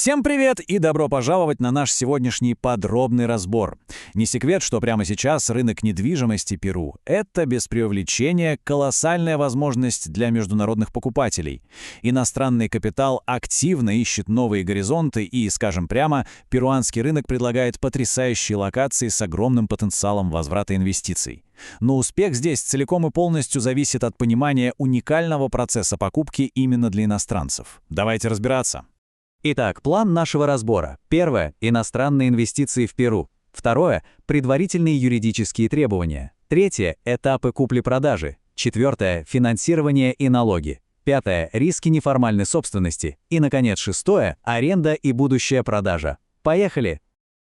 Всем привет и добро пожаловать на наш сегодняшний подробный разбор. Не секрет, что прямо сейчас рынок недвижимости Перу — это без преувеличения колоссальная возможность для международных покупателей. Иностранный капитал активно ищет новые горизонты и, скажем прямо, перуанский рынок предлагает потрясающие локации с огромным потенциалом возврата инвестиций. Но успех здесь целиком и полностью зависит от понимания уникального процесса покупки именно для иностранцев. Давайте разбираться. Итак, план нашего разбора. Первое — иностранные инвестиции в Перу. Второе — предварительные юридические требования. Третье — этапы купли-продажи. Четвертое — финансирование и налоги. Пятое — риски неформальной собственности. И, наконец, шестое — аренда и будущая продажа. Поехали!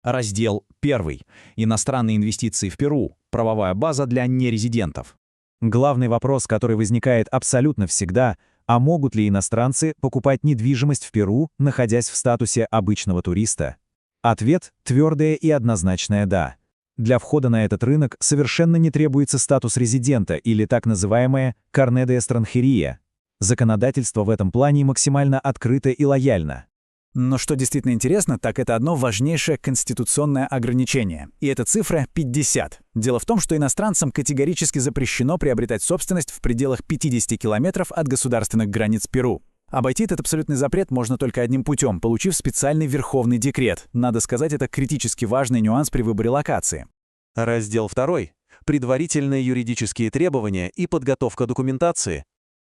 Раздел 1. Иностранные инвестиции в Перу. Правовая база для нерезидентов. Главный вопрос, который возникает абсолютно всегда — а могут ли иностранцы покупать недвижимость в Перу, находясь в статусе обычного туриста? Ответ — твердое и однозначное «да». Для входа на этот рынок совершенно не требуется статус резидента или так называемая «carné de extranjería». Законодательство в этом плане максимально открыто и лояльно. Но что действительно интересно, так это одно важнейшее конституционное ограничение. И это цифра 50. Дело в том, что иностранцам категорически запрещено приобретать собственность в пределах 50 километров от государственных границ Перу. Обойти этот абсолютный запрет можно только одним путем, получив специальный верховный декрет. Надо сказать, это критически важный нюанс при выборе локации. Раздел 2. Предварительные юридические требования и подготовка документации.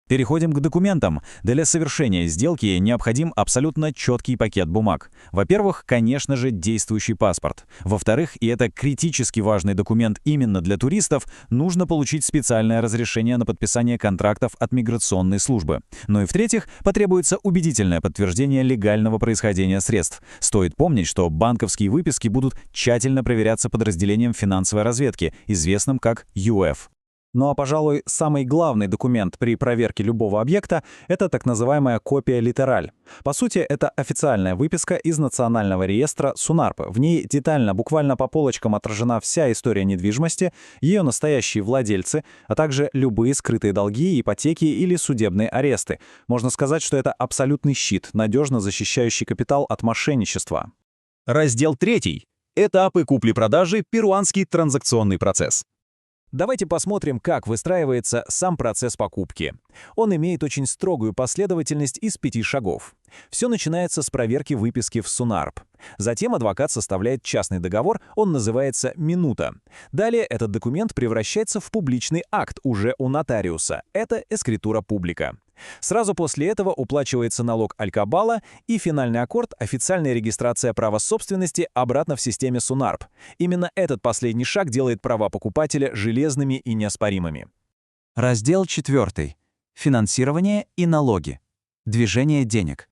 Переходим к документам. Для совершения сделки необходим абсолютно четкий пакет бумаг. Во-первых, конечно же, действующий паспорт. Во-вторых, и это критически важный документ именно для туристов, нужно получить специальное разрешение на подписание контрактов от миграционной службы. Ну и в-третьих, потребуется убедительное подтверждение легального происхождения средств. Стоит помнить, что банковские выписки будут тщательно проверяться подразделением финансовой разведки, известным как ЮЭФ. Ну а, пожалуй, самый главный документ при проверке любого объекта — это так называемая копия литераль. По сути, это официальная выписка из Национального реестра СУНАРП. В ней детально, буквально по полочкам отражена вся история недвижимости, ее настоящие владельцы, а также любые скрытые долги, ипотеки или судебные аресты. Можно сказать, что это абсолютный щит, надежно защищающий капитал от мошенничества. Раздел 3. Этапы купли-продажи, перуанский транзакционный процесс. Давайте посмотрим, как выстраивается сам процесс покупки. Он имеет очень строгую последовательность из 5 шагов. Все начинается с проверки выписки в СУНАРП. Затем адвокат составляет частный договор, он называется «минута». Далее этот документ превращается в публичный акт уже у нотариуса. Это эскритура публика. Сразу после этого уплачивается налог Алькабала и финальный аккорд — официальная регистрация права собственности обратно в системе СУНАРП. Именно этот последний шаг делает права покупателя железными и неоспоримыми. Раздел 4. Финансирование и налоги. Движение денег.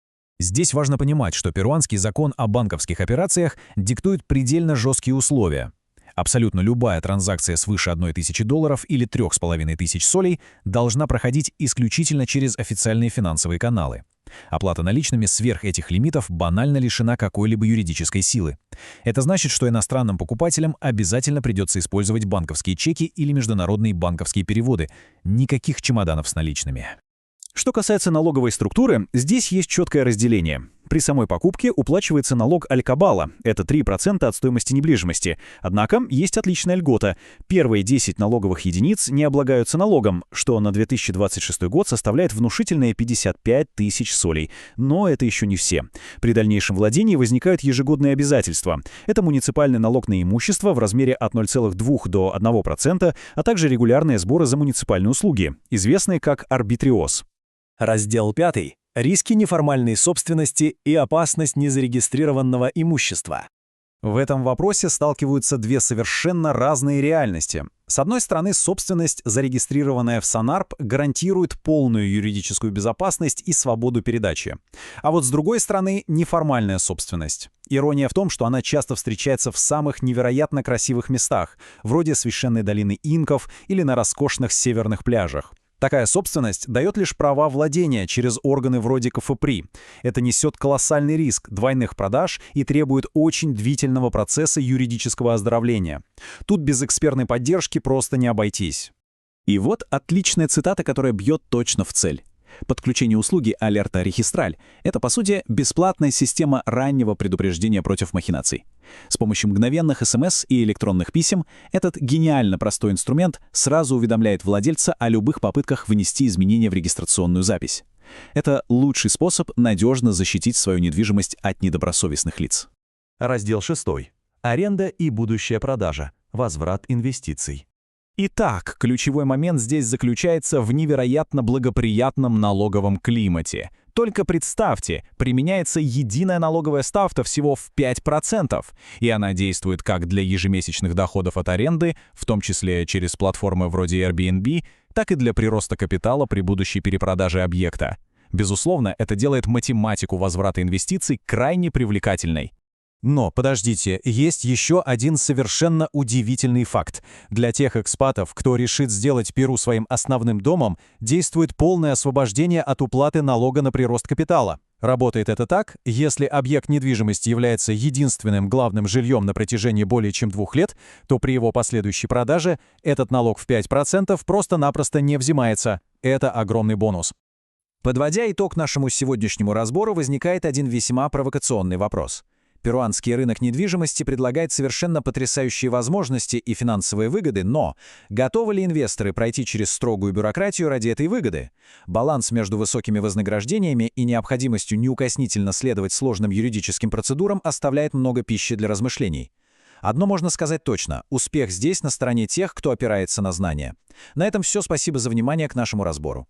Здесь важно понимать, что перуанский закон о банковских операциях диктует предельно жесткие условия. Абсолютно любая транзакция свыше $1000 или 3500 солей должна проходить исключительно через официальные финансовые каналы. Оплата наличными сверх этих лимитов банально лишена какой-либо юридической силы. Это значит, что иностранным покупателям обязательно придется использовать банковские чеки или международные банковские переводы. Никаких чемоданов с наличными. Что касается налоговой структуры, здесь есть четкое разделение. При самой покупке уплачивается налог Алькабала, это 3% от стоимости недвижимости. Однако есть отличная льгота. Первые 10 налоговых единиц не облагаются налогом, что на 2026 год составляет внушительные 55 тысяч солей. Но это еще не все. При дальнейшем владении возникают ежегодные обязательства. Это муниципальный налог на имущество в размере от 0,2 до 1%, а также регулярные сборы за муниципальные услуги, известные как арбитриоз. Раздел 5. Риски неформальной собственности и опасность незарегистрированного имущества. В этом вопросе сталкиваются две совершенно разные реальности. С одной стороны, собственность, зарегистрированная в СУНАРП, гарантирует полную юридическую безопасность и свободу передачи. А вот с другой стороны, неформальная собственность. Ирония в том, что она часто встречается в самых невероятно красивых местах, вроде священной долины инков или на роскошных северных пляжах. Такая собственность дает лишь права владения через органы вроде КФПРИ. Это несет колоссальный риск двойных продаж и требует очень длительного процесса юридического оздоровления. Тут без экспертной поддержки просто не обойтись. И вот отличная цитата, которая бьет точно в цель. Подключение услуги Alerta Registral — это, по сути, бесплатная система раннего предупреждения против махинаций. С помощью мгновенных СМС и электронных писем этот гениально простой инструмент сразу уведомляет владельца о любых попытках внести изменения в регистрационную запись. Это лучший способ надежно защитить свою недвижимость от недобросовестных лиц. Раздел 6. Аренда и будущая продажа. Возврат инвестиций. Итак, ключевой момент здесь заключается в невероятно благоприятном налоговом климате. Только представьте, применяется единая налоговая ставка всего в 5%, и она действует как для ежемесячных доходов от аренды, в том числе через платформы вроде Airbnb, так и для прироста капитала при будущей перепродаже объекта. Безусловно, это делает математику возврата инвестиций крайне привлекательной. Но, подождите, есть еще один совершенно удивительный факт. Для тех экспатов, кто решит сделать Перу своим основным домом, действует полное освобождение от уплаты налога на прирост капитала. Работает это так: если объект недвижимости является единственным главным жильем на протяжении более чем 2 лет, то при его последующей продаже этот налог в 5% просто-напросто не взимается. Это огромный бонус. Подводя итог нашему сегодняшнему разбору, возникает один весьма провокационный вопрос. Перуанский рынок недвижимости предлагает совершенно потрясающие возможности и финансовые выгоды, но готовы ли инвесторы пройти через строгую бюрократию ради этой выгоды? Баланс между высокими вознаграждениями и необходимостью неукоснительно следовать сложным юридическим процедурам оставляет много пищи для размышлений. Одно можно сказать точно – успех здесь на стороне тех, кто опирается на знания. На этом все, спасибо за внимание к нашему разбору.